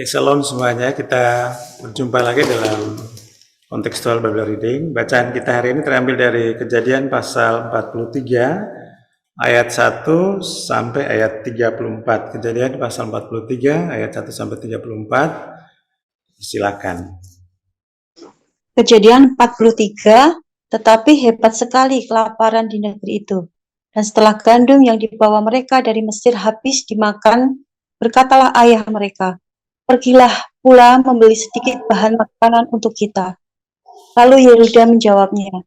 Shalom semuanya, kita berjumpa lagi dalam Contextual Bible Reading. Bacaan kita hari ini terambil dari Kejadian pasal 43 ayat 1 sampai ayat 34. Kejadian pasal 43 ayat 1 sampai 34. Silakan. Kejadian 43, tetapi hebat sekali kelaparan di negeri itu. Dan setelah gandum yang dibawa mereka dari Mesir habis dimakan, berkatalah ayah mereka, "Pergilah pula membeli sedikit bahan makanan untuk kita." Lalu Yehuda menjawabnya,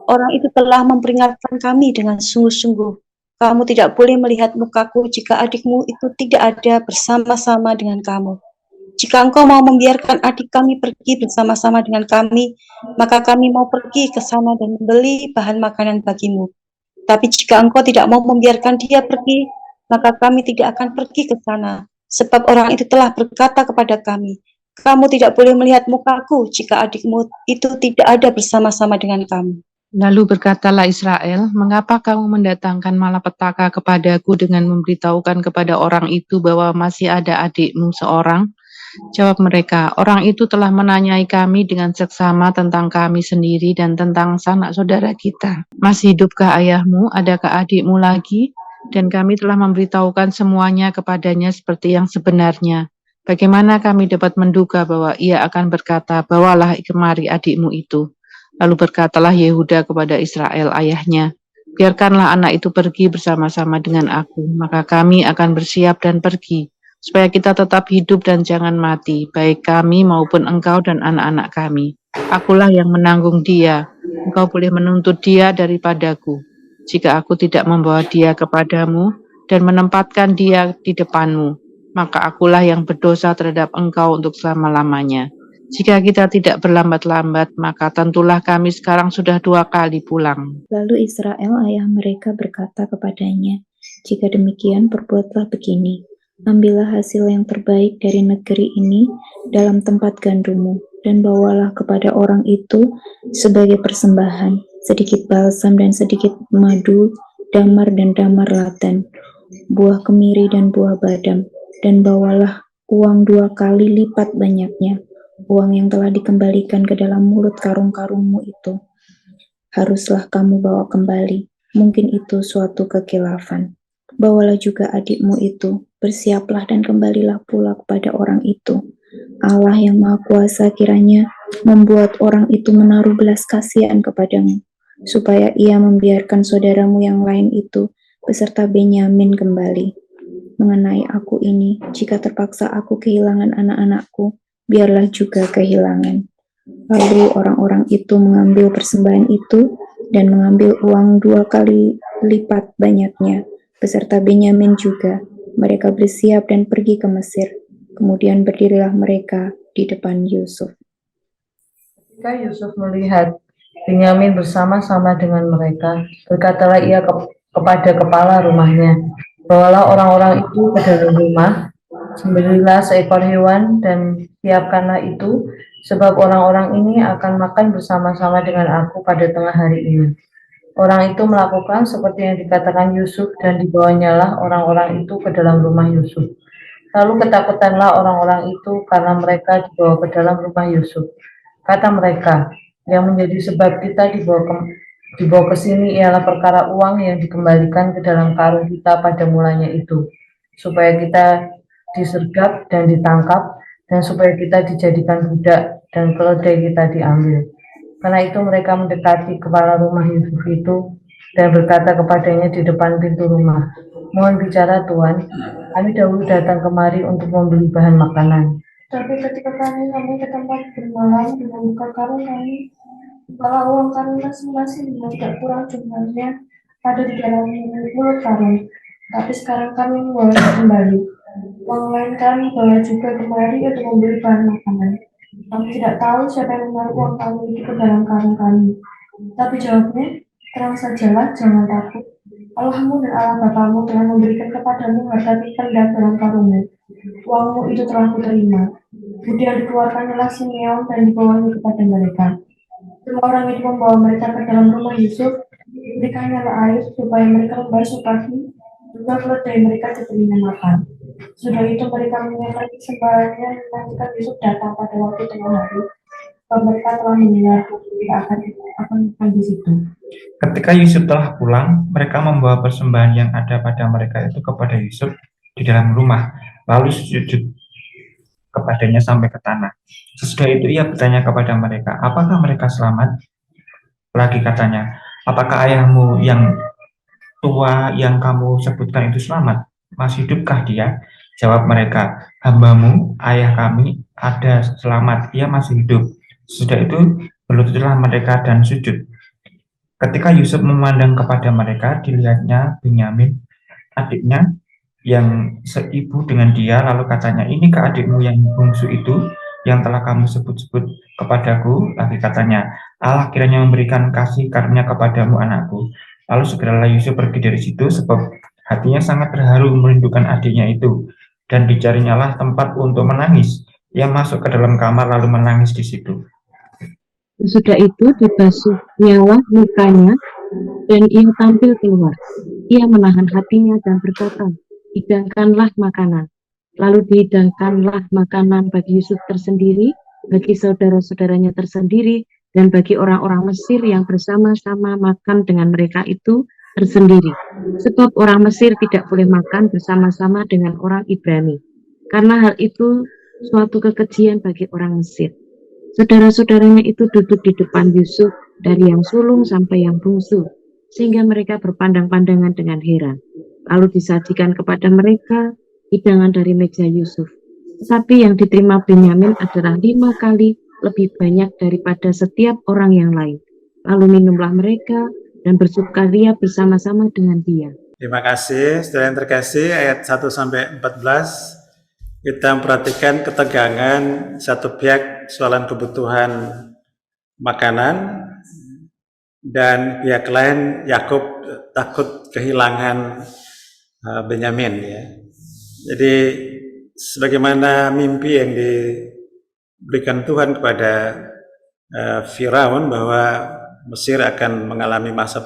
"Orang itu telah memperingatkan kami dengan sungguh-sungguh. Kamu tidak boleh melihat mukaku jika adikmu itu tidak ada bersama-sama dengan kamu. Jika engkau mau membiarkan adik kami pergi bersama-sama dengan kami, maka kami mau pergi ke sana dan membeli bahan makanan bagimu. Tapi jika engkau tidak mau membiarkan dia pergi, maka kami tidak akan pergi ke sana. Sebab orang itu telah berkata kepada kami, kamu tidak boleh melihat mukaku jika adikmu itu tidak ada bersama-sama dengan kami." Lalu berkatalah Israel, "Mengapa kamu mendatangkan malapetaka kepadaku dengan memberitahukan kepada orang itu bahwa masih ada adikmu seorang?" Jawab mereka, "Orang itu telah menanyai kami dengan seksama tentang kami sendiri dan tentang sanak saudara kita. Masih hidupkah ayahmu? Adakah adikmu lagi?" Dan kami telah memberitahukan semuanya kepadanya seperti yang sebenarnya. Bagaimana kami dapat menduga bahwa ia akan berkata, "Bawalah kemari adikmu itu." Lalu berkatalah Yehuda kepada Israel ayahnya, "Biarkanlah anak itu pergi bersama-sama dengan aku, maka kami akan bersiap dan pergi, supaya kita tetap hidup dan jangan mati, baik kami maupun engkau dan anak-anak kami. Akulah yang menanggung dia, engkau boleh menuntut dia daripadaku. Jika aku tidak membawa dia kepadamu dan menempatkan dia di depanmu, maka akulah yang berdosa terhadap engkau untuk selama-lamanya. Jika kita tidak berlambat-lambat, maka tentulah kami sekarang sudah 2 kali pulang." Lalu Israel ayah mereka berkata kepadanya, "Jika demikian, perbuatlah begini. Ambillah hasil yang terbaik dari negeri ini dalam tempat gandummu, dan bawalah kepada orang itu sebagai persembahan, sedikit balsam dan sedikit madu, damar dan damar laten, buah kemiri dan buah badam, dan bawalah uang 2 kali lipat banyaknya, uang yang telah dikembalikan ke dalam mulut karung-karungmu itu. Haruslah kamu bawa kembali, mungkin itu suatu kekilafan. Bawalah juga adikmu itu, bersiaplah dan kembalilah pula kepada orang itu. Allah yang Maha Kuasa kiranya membuat orang itu menaruh belas kasihan kepadamu, supaya ia membiarkan saudaramu yang lain itu beserta Benyamin kembali. Mengenai aku ini, jika terpaksa aku kehilangan anak-anakku, biarlah juga kehilangan." Lalu orang-orang itu mengambil persembahan itu dan mengambil uang 2 kali lipat banyaknya, beserta Benyamin juga. Mereka bersiap dan pergi ke Mesir. Kemudian berdirilah mereka di depan Yusuf. Ketika Yusuf melihat Benyamin bersama-sama dengan mereka, berkatalah ia kepada kepala rumahnya, "Bawalah orang-orang itu ke dalam rumah, sembelihlah seekor hewan dan siapkanlah itu, sebab orang-orang ini akan makan bersama-sama dengan aku pada tengah hari ini." Orang itu melakukan seperti yang dikatakan Yusuf, dan dibawanyalah orang-orang itu ke dalam rumah Yusuf. Lalu ketakutanlah orang-orang itu karena mereka dibawa ke dalam rumah Yusuf. Kata mereka, "Yang menjadi sebab kita dibawa ke sini ialah perkara uang yang dikembalikan ke dalam karung kita pada mulanya itu, supaya kita disergap dan ditangkap, dan supaya kita dijadikan budak dan keledai kita diambil." Karena itu mereka mendekati kepala rumah Yusuf itu dan berkata kepadanya di depan pintu rumah, "Mohon bicara Tuan, kami dahulu datang kemari untuk membeli bahan makanan. Tapi ketika kami sampai ke tempat bermalam dengan membuka karung kami, kepala uang kami masing-masing dengan tidak kurang jumlahnya ada di dalam mulut karung. Tapi sekarang kami membawa kembali. Uang lain kami bawa juga kemari untuk membeli bahan makanan. Kami tidak tahu siapa yang menaruh uang kami itu ke dalam karung kami." Tapi jawabnya, "Terang sajalah, jangan takut. Allahmu dan Allah Bapamu telah memberikan kepadamu harta terpendak dalam karungmu. Uangmu itu telah kuterima." Kemudian dikeluarkanlah Simeon dan dibawanya kepada mereka. Semua orang itu membawa mereka ke dalam rumah Yusuf, diberikannya air supaya mereka membasuh kaki, juga keledai mereka diberinya makan. Sudah itu mereka menyiapkan persembahannya menantikan Yusuf datang pada waktu tengah hari. Sebab mereka telah mendengar dia akan di situ. Ketika Yusuf telah pulang, mereka membawa persembahan yang ada pada mereka itu kepada Yusuf di dalam rumah, lalu sujud kepadanya sampai ke tanah. Sesudah itu ia bertanya kepada mereka, apakah mereka selamat? Lagi katanya, apakah ayahmu yang tua yang kamu sebutkan itu selamat? Masih hidupkah dia? Jawab mereka, hambamu, ayah kami, ada selamat, ia masih hidup. Sesudah itu berlututlah mereka dan sujud. Ketika Yusuf memandang kepada mereka, dilihatnya Benyamin, adiknya, yang seibu dengan dia, lalu katanya, inikah adikmu yang bungsu itu, yang telah kamu sebut-sebut kepadaku? Lagi katanya, Allah kiranya memberikan kasih karunia kepadamu anakku. Lalu segeralah Yusuf pergi dari situ, sebab hatinya sangat terharu merindukan adiknya itu, dan dicarinyalah tempat untuk menangis. Ia masuk ke dalam kamar lalu menangis di situ. Sesudah itu dibasuhnyalah mukanya dan ia tampil keluar. Ia menahan hatinya dan berkata, hidangkanlah makanan. Lalu dihidangkanlah makanan bagi Yusuf tersendiri, bagi saudara-saudaranya tersendiri, dan bagi orang-orang Mesir yang bersama-sama makan dengan mereka itu tersendiri. Sebab orang Mesir tidak boleh makan bersama-sama dengan orang Ibrani, karena hal itu suatu kekejian bagi orang Mesir. Saudara-saudaranya itu duduk di depan Yusuf, dari yang sulung sampai yang bungsu, sehingga mereka berpandang-pandangan dengan heran. Lalu disajikan kepada mereka hidangan dari meja Yusuf. Tetapi yang diterima Benyamin adalah 5 kali lebih banyak daripada setiap orang yang lain. Lalu minumlah mereka dan bersukaria bersama-sama dengan dia. Terima kasih, saudara yang terkasih, ayat 1-14. Kita memperhatikan ketegangan satu pihak soalan kebutuhan makanan, dan pihak lain Yakub takut kehilangan Benyamin, ya. Jadi sebagaimana mimpi yang diberikan Tuhan kepada Firaun bahwa Mesir akan mengalami masa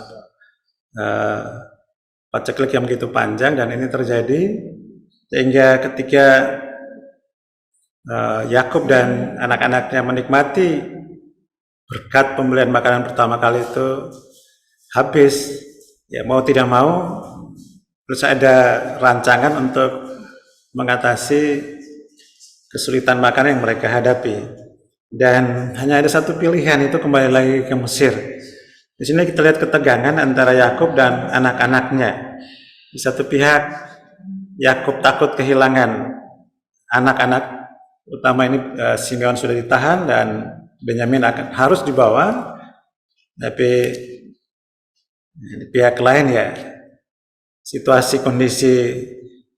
paceklik yang begitu panjang, dan ini terjadi sehingga ketika Yakub dan anak-anaknya menikmati berkat pembelian makanan pertama kali itu habis, ya mau tidak mau terus ada rancangan untuk mengatasi kesulitan makanan yang mereka hadapi, dan hanya ada satu pilihan, itu kembali lagi ke Mesir. Di sini kita lihat ketegangan antara Yakub dan anak-anaknya. Di satu pihak Yakub takut kehilangan anak-anak, terutama ini Simeon sudah ditahan dan Benyamin harus dibawa, tapi di pihak lain ya situasi kondisi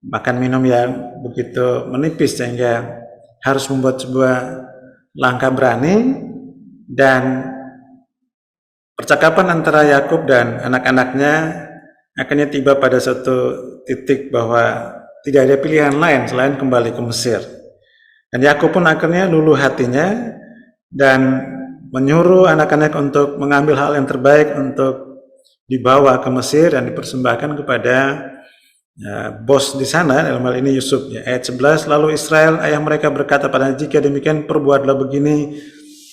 makan minum yang begitu menipis sehingga harus membuat sebuah langkah berani, dan percakapan antara Yakub dan anak-anaknya akhirnya tiba pada suatu titik bahwa tidak ada pilihan lain selain kembali ke Mesir. Dan Yakub pun akhirnya luluh hatinya dan menyuruh anak-anak untuk mengambil hal yang terbaik untuk dibawa ke Mesir dan dipersembahkan kepada bos di sana, dalam hal ini Yusuf. Ya. Ayat 11, lalu Israel ayah mereka berkata padanya, jika demikian perbuatlah begini,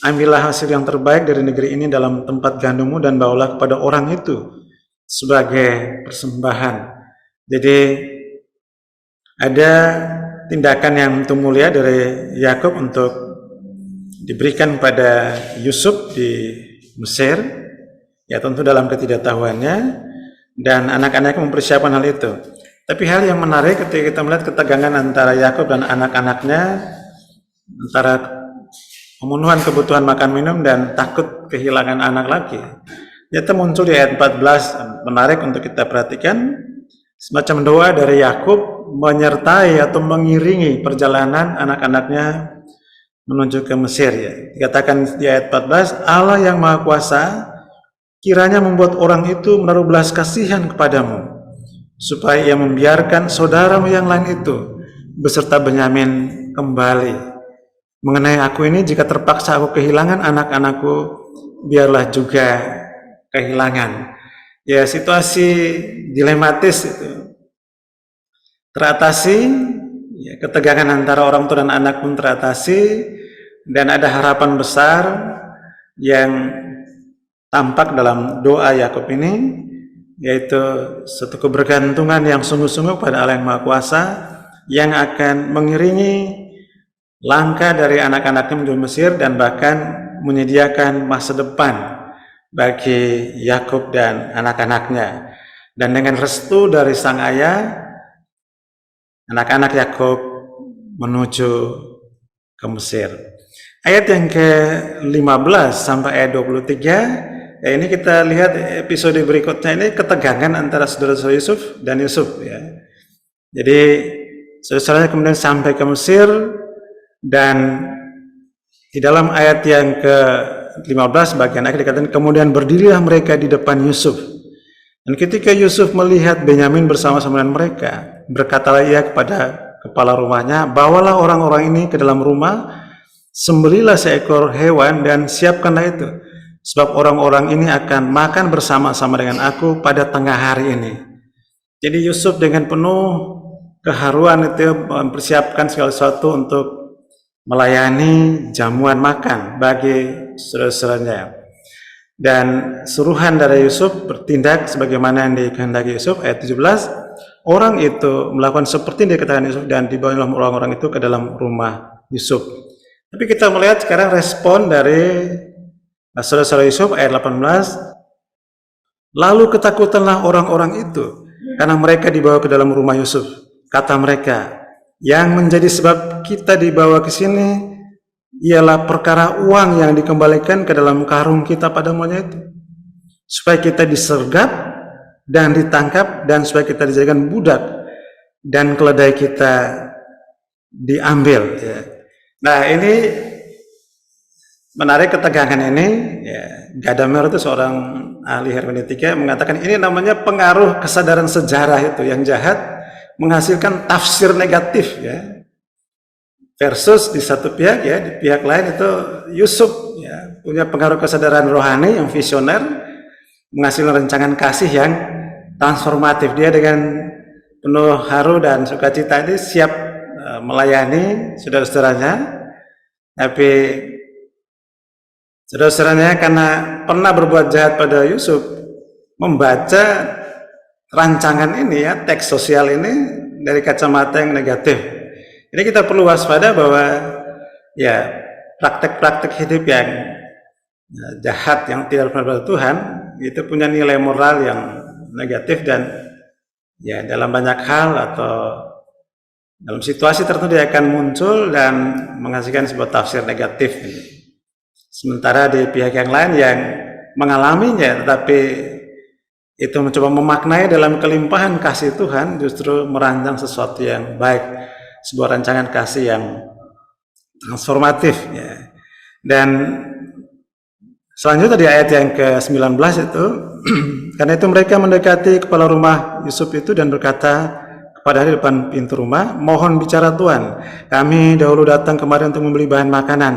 ambillah hasil yang terbaik dari negeri ini dalam tempat gandummu dan bawalah kepada orang itu sebagai persembahan. Jadi ada tindakan yang mulia dari Yakub untuk diberikan pada Yusuf di Mesir, ya tentu dalam ketidaktahuannya, dan anak-anaknya mempersiapkan hal itu. Tapi hal yang menarik ketika kita melihat ketegangan antara Yakub dan anak-anaknya, antara pemenuhan kebutuhan makan minum dan takut kehilangan anak lagi, ternyata muncul di ayat 14, menarik untuk kita perhatikan, semacam doa dari Yakub menyertai atau mengiringi perjalanan anak-anaknya menuju ke Mesir. Ya. Dikatakan di ayat 14, Allah yang Maha Kuasa kiranya membuat orang itu menaruh belas kasihan kepadamu, supaya ia membiarkan saudaramu yang lain itu beserta Benyamin kembali. Mengenai aku ini, jika terpaksa aku kehilangan anak-anakku, biarlah juga kehilangan. Ya, situasi dilematis itu teratasi, ya, ketegangan antara orang tua dan anak pun teratasi, dan ada harapan besar yang tampak dalam doa Yakub ini, yaitu suatu kebergantungan yang sungguh-sungguh pada Allah yang Maha Kuasa yang akan mengiringi langkah dari anak-anaknya menuju Mesir dan bahkan menyediakan masa depan bagi Yakub dan anak-anaknya. Dan dengan restu dari sang ayah, anak-anak Yakub menuju ke Mesir. Ayat yang ke-15 sampai ayat 23, ya ini kita lihat episode berikutnya ini ketegangan antara saudara-saudara Yusuf dan Yusuf ya. Jadi saudara-saudaranya kemudian sampai ke Mesir, dan di dalam ayat yang ke-15 bagian akhir dikatakan, kemudian berdirilah mereka di depan Yusuf. Dan ketika Yusuf melihat Benyamin bersama-sama dengan mereka, berkatalah ia kepada kepala rumahnya, bawalah orang-orang ini ke dalam rumah, sembelilah seekor hewan dan siapkanlah itu, sebab orang-orang ini akan makan bersama-sama dengan aku pada tengah hari ini. Jadi Yusuf dengan penuh keharuan itu mempersiapkan segala sesuatu untuk melayani jamuan makan bagi saudara-saudaranya. Dan suruhan dari Yusuf bertindak sebagaimana yang dikehendaki Yusuf. Ayat 17, orang itu melakukan seperti yang dikatakan Yusuf, dan dibawalah orang-orang itu ke dalam rumah Yusuf. Tapi kita melihat sekarang respon dari saudara-saudara Yusuf. Ayat 18, lalu ketakutanlah orang-orang itu karena mereka dibawa ke dalam rumah Yusuf. Kata mereka, yang menjadi sebab kita dibawa ke sini ialah perkara uang yang dikembalikan ke dalam karung kita pada monyet itu, supaya kita disergap dan ditangkap, dan supaya kita dijadikan budak dan keledai kita diambil ya. Nah ini menarik ketegangan ini ya. Gadamer itu seorang ahli hermeneutika mengatakan ini namanya pengaruh kesadaran sejarah itu yang jahat menghasilkan tafsir negatif ya, versus di satu pihak ya, di pihak lain itu Yusuf ya, punya pengaruh kesadaran rohani yang visioner, menghasilkan rancangan kasih yang transformatif. Dia dengan penuh haru dan sukacita ini siap melayani saudara-saudaranya, tapi saudara-saudaranya karena pernah berbuat jahat pada Yusuf, membaca rancangan ini ya, teks sosial ini dari kacamata yang negatif. Ini kita perlu waspada bahwa ya praktek-praktek hidup yang jahat yang tidak benar Tuhan itu punya nilai moral yang negatif, dan ya dalam banyak hal atau dalam situasi tertentu dia akan muncul dan menghasilkan sebuah tafsir negatif. Sementara di pihak yang lain yang mengalaminya tetapi itu mencoba memaknai dalam kelimpahan kasih Tuhan, justru merancang sesuatu yang baik, sebuah rancangan kasih yang transformatif ya. Dan selanjutnya di ayat yang ke-19 itu karena itu mereka mendekati kepala rumah Yusuf itu dan berkata kepada di depan pintu rumah, mohon bicara Tuan, kami dahulu datang kemari untuk membeli bahan makanan,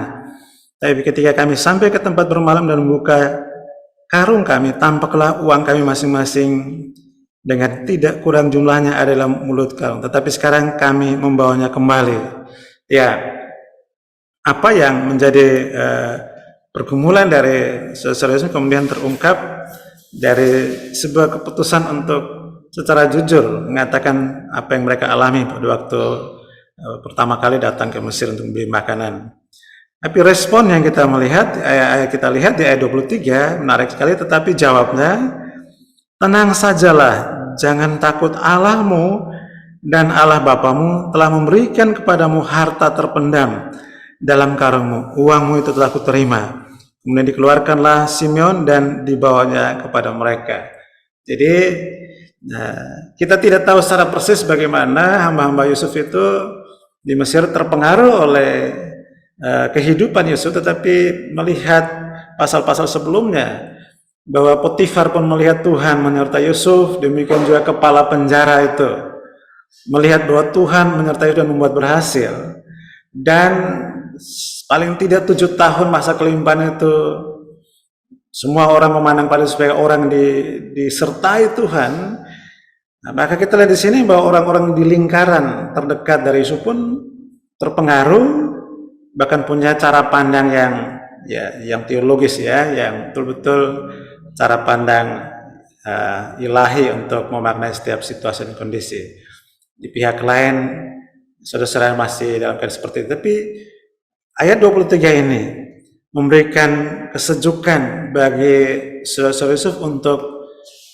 tapi ketika kami sampai ke tempat bermalam dan membuka karung kami, tampaklah uang kami masing-masing dengan tidak kurang jumlahnya ada dalam mulut karung. Tetapi sekarang kami membawanya kembali. Ya, apa yang menjadi pergumulan dari saudara-saudara kemudian terungkap dari sebuah keputusan untuk secara jujur mengatakan apa yang mereka alami pada waktu pertama kali datang ke Mesir untuk membeli makanan. Tapi respon yang kita lihat di ayat 23 menarik sekali, tetapi jawabnya, tenang sajalah, jangan takut, Allahmu dan Allah Bapamu telah memberikan kepadamu harta terpendam dalam karungmu, uangmu itu telah kuterima. Kemudian dikeluarkanlah Simeon dan dibawanya kepada mereka. Jadi kita tidak tahu secara persis bagaimana hamba-hamba Yusuf itu di Mesir terpengaruh oleh kehidupan Yusuf, tetapi melihat pasal-pasal sebelumnya bahwa Potifar pun melihat Tuhan menyertai Yusuf, demikian juga kepala penjara itu melihat bahwa Tuhan menyertai dan membuat berhasil. Dan paling tidak 7 tahun masa kelimpahan itu semua orang memandang pada sebagai orang disertai Tuhan, Nah, maka kita lihat di sini bahwa orang-orang di lingkaran terdekat dari Yusuf pun terpengaruh, bahkan punya cara pandang yang teologis yang betul-betul cara pandang ilahi untuk memaknai setiap situasi dan kondisi. Di pihak lain, saudara-saudara masih dalam keadaan seperti itu. Tapi ayat 23 ini memberikan kesejukan bagi saudara-saudara Yusuf untuk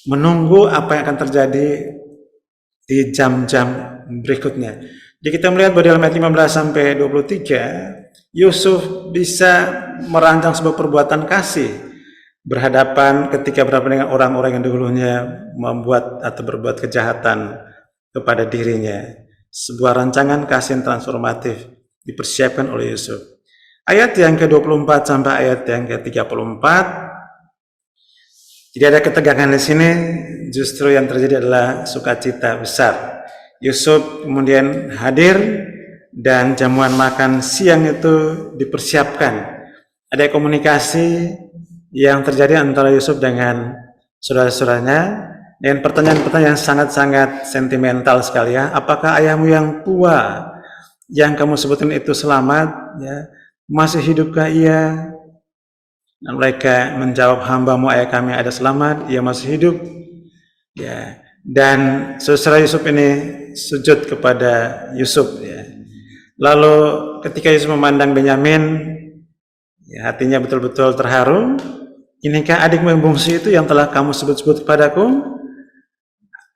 menunggu apa yang akan terjadi di jam-jam berikutnya. Jadi kita melihat bahwa dalam ayat 15 sampai 23, Yusuf bisa merancang sebuah perbuatan kasih berhadapan ketika berhadapan dengan orang-orang yang dahulunya membuat atau berbuat kejahatan kepada dirinya. Sebuah rancangan kasih yang transformatif dipersiapkan oleh Yusuf. Ayat yang ke-24 sampai ayat yang ke-34, tidak ada ketegangan di sini, justru yang terjadi adalah sukacita besar. Yusuf kemudian hadir dan jamuan makan siang itu dipersiapkan. Ada komunikasi yang terjadi antara Yusuf dengan saudara-saudaranya dengan pertanyaan-pertanyaan yang sangat-sangat sentimental sekali ya. Apakah ayahmu yang tua yang kamu sebutin itu selamat? Ya, masih hidupkah ia? Dan mereka menjawab, hambamu ayah kami ada selamat, ia masih hidup. Ya, dan saudara Yusuf ini sujud kepada Yusuf. Ya. Lalu ketika Yusuf memandang Benyamin, ya, hatinya betul-betul terharu. Inikah adikmu yang bungsu itu yang telah kamu sebut-sebut kepadaku?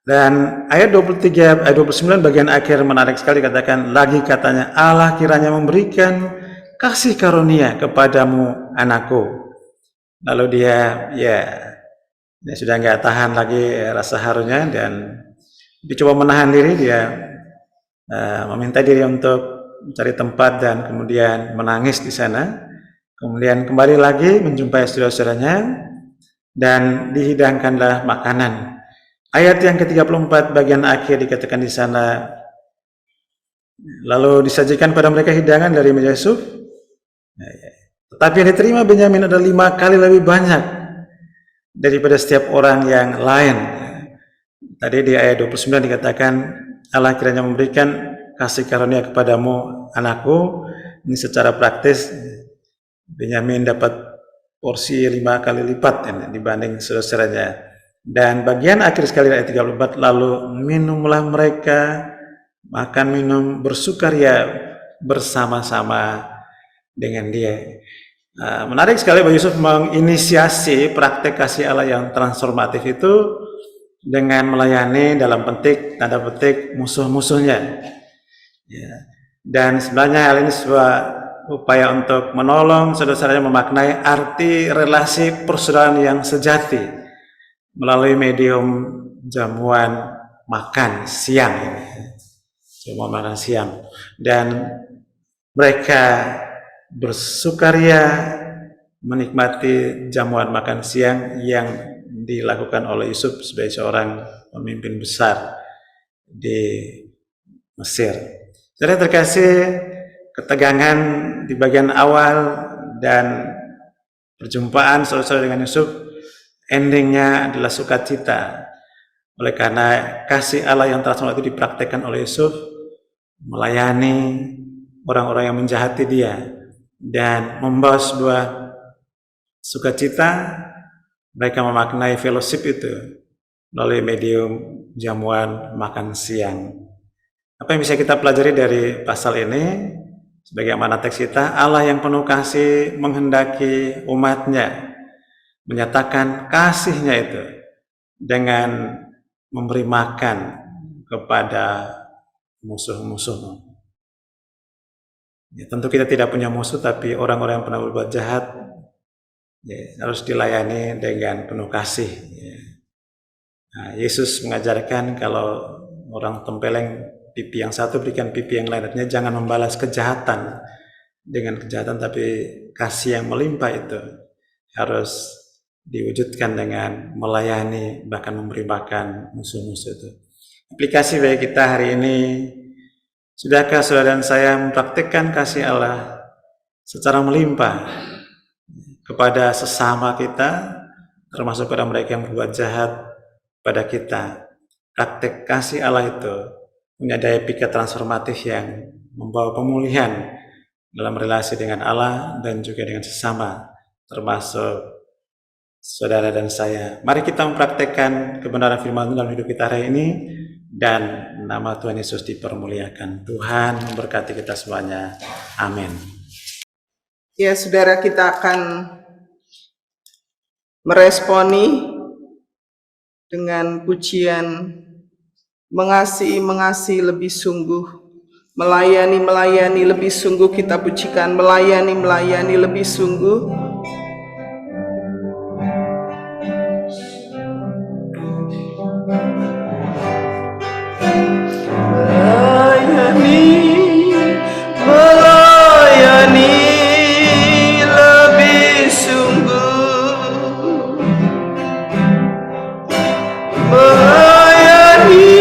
Dan ayat 23, ayat 29 bagian akhir menarik sekali, katakan lagi katanya, Allah kiranya memberikan kasih karunia kepadamu anakku. Lalu dia sudah nggak tahan lagi rasa harunya dan dicoba menahan diri. Dia meminta diri untuk mencari tempat dan kemudian menangis di sana. Kemudian kembali lagi menjumpai saudara-saudaranya dan dihidangkanlah makanan. Ayat yang ke-34 bagian akhir dikatakan di sana, lalu disajikan pada mereka hidangan dari meja Yusuf. Tetapi yang diterima Benyamin adalah 5 kali lebih banyak daripada setiap orang yang lain. Tadi di ayat 29 dikatakan, Allah kiranya memberikan kasih karunia kepadamu anakku. Ini secara praktis Benyamin dapat porsi 5 kali lipat dibanding saudara-saudaranya. Dan bagian akhir sekali ayat 34, lalu minumlah mereka, makan minum bersukaria bersama-sama dengan dia. Menarik sekali bahwa Yusuf menginisiasi praktek kasih Allah yang transformatif itu dengan melayani dalam tanda petik musuh-musuhnya. Ya. Dan sebenarnya hal ini sebuah upaya untuk menolong saudara-saudaranya memaknai arti relasi persaudaraan yang sejati melalui medium jamuan makan siang ini. Jamuan makan siang. Dan mereka bersukaria menikmati jamuan makan siang yang dilakukan oleh Yusuf sebagai seorang pemimpin besar di Mesir. Jadi terkasih, ketegangan di bagian awal dan perjumpaan saudara-saudara dengan Yusuf, endingnya adalah sukacita. Oleh karena kasih Allah yang transformatif itu dipraktekkan oleh Yusuf, melayani orang-orang yang menjahati dia dan membawa sebuah sukacita. Mereka memaknai fellowship itu melalui medium jamuan makan siang. Apa yang bisa kita pelajari dari pasal ini? Sebagaimana teks kita, Allah yang penuh kasih menghendaki umatnya menyatakan kasihnya itu dengan memberi makan kepada musuh-musuh. Ya, tentu kita tidak punya musuh, tapi orang-orang yang pernah berbuat jahat harus dilayani dengan penuh kasih. Nah, Yesus mengajarkan kalau orang tempeleng pipi yang satu, berikan pipi yang lain. Artinya jangan membalas kejahatan dengan kejahatan, tapi kasih yang melimpah itu harus diwujudkan dengan melayani, bahkan memberi makan musuh-musuh itu. Aplikasi bagi kita hari ini, sudahkah saudara dan saya mempraktikkan kasih Allah secara melimpah kepada sesama kita, termasuk pada mereka yang berbuat jahat pada kita? praktek kasih Allah itu punya daya pikir transformatif yang membawa pemulihan dalam relasi dengan Allah dan juga dengan sesama, termasuk saudara dan saya. Mari kita mempraktekkan kebenaran firman Tuhan dalam hidup kita hari ini, dan nama Tuhan Yesus dipermuliakan. Tuhan memberkati kita semuanya. Amin. Ya, saudara, kita akan meresponi dengan pujian mengasihi lebih sungguh, melayani lebih sungguh. Kita pujikan melayani lebih sungguh. Melayani lebih sungguh, melayani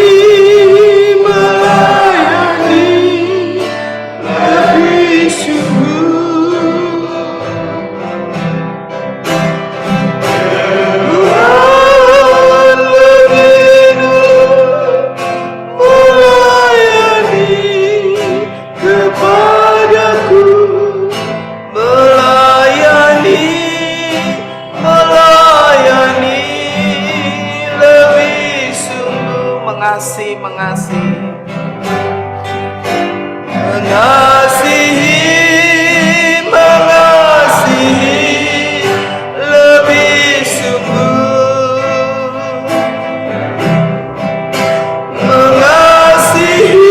lebih sungguh, kepadaku, melayani lebih sungguh, mengasihi lebih sungguh, mengasihi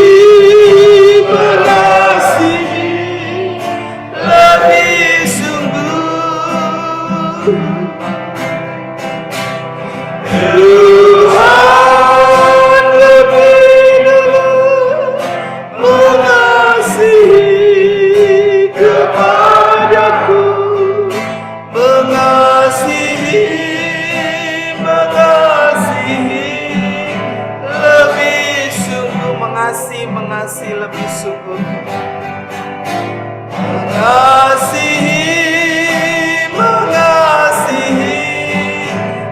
lebih sungguh. Tuhan lebih mengasihi kepadaku, mengasihi lebih sungguh, mengasihi lebih sungguh, mengasihi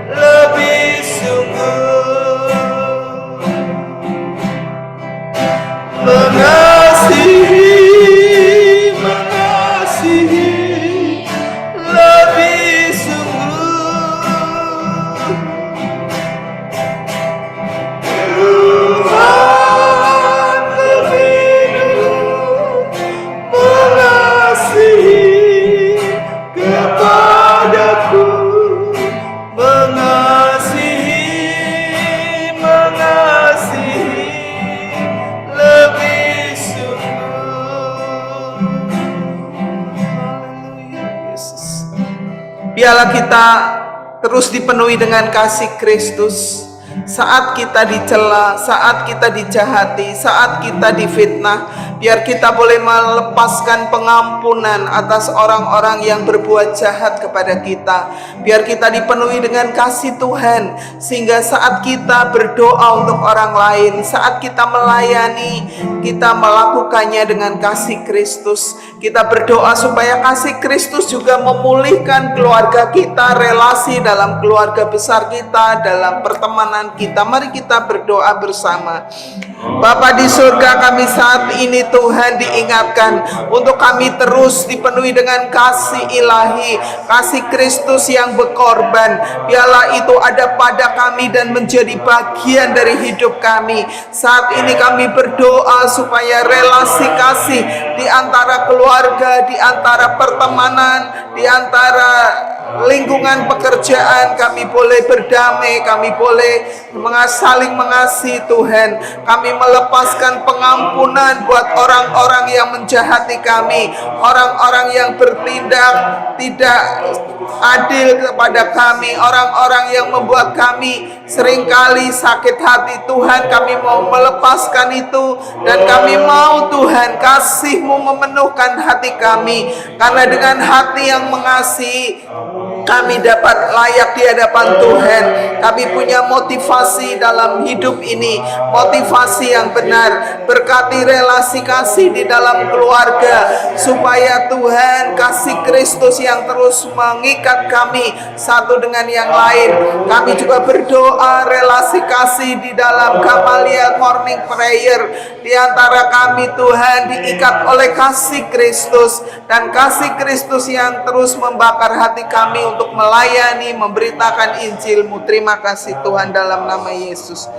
lebih sungguh, mengasihi lebih sungguh. Tuhan lebih mengasihi kepadaku, mengasihi lebih sungguh. Haleluya, Yesus. Biarlah kita terus dipenuhi dengan kasih Kristus. Saat kita dicela, saat kita dijahati, saat kita difitnah, biar kita boleh melepaskan pengampunan atas orang-orang yang berbuat jahat kepada kita. Biar kita dipenuhi dengan kasih Tuhan, sehingga saat kita berdoa untuk orang lain, saat kita melayani, kita melakukannya dengan kasih Kristus. Kita berdoa supaya kasih Kristus juga memulihkan keluarga kita, relasi dalam keluarga besar kita, dalam pertemanan kita. Mari kita berdoa bersama. Bapa di surga, kami saat ini Tuhan diingatkan untuk kami terus dipenuhi dengan kasih ilahi, kasih Kristus yang berkorban. Biarlah itu ada pada kami dan menjadi bagian dari hidup kami. Saat ini kami berdoa supaya relasi kasih di antara keluarga, di antara pertemanan, di antara lingkungan pekerjaan kami boleh berdamai, kami boleh saling mengasihi Tuhan. Kami melepaskan pengampunan buat orang-orang yang menjahati kami, orang-orang yang bertindak tidak adil kepada kami, orang-orang yang membuat kami seringkali sakit hati. Tuhan, kami mau melepaskan itu, dan kami mau Tuhan kasih-Mu memenuhkan hati kami, karena dengan hati yang mengasihi kami dapat layak di hadapan Tuhan. Kami punya motivasi dalam hidup ini, motivasi yang benar. Berkati relasi kasih di dalam keluarga, supaya Tuhan kasih Kristus yang terus mengikat kami satu dengan yang lain. Kami juga berdoa doa relasi kasih di dalam Gamaliel Morning Prayer di antara kami Tuhan diikat oleh kasih Kristus, dan kasih Kristus yang terus membakar hati kami untuk melayani, memberitakan Injil-Mu. Terima kasih Tuhan dalam nama Yesus.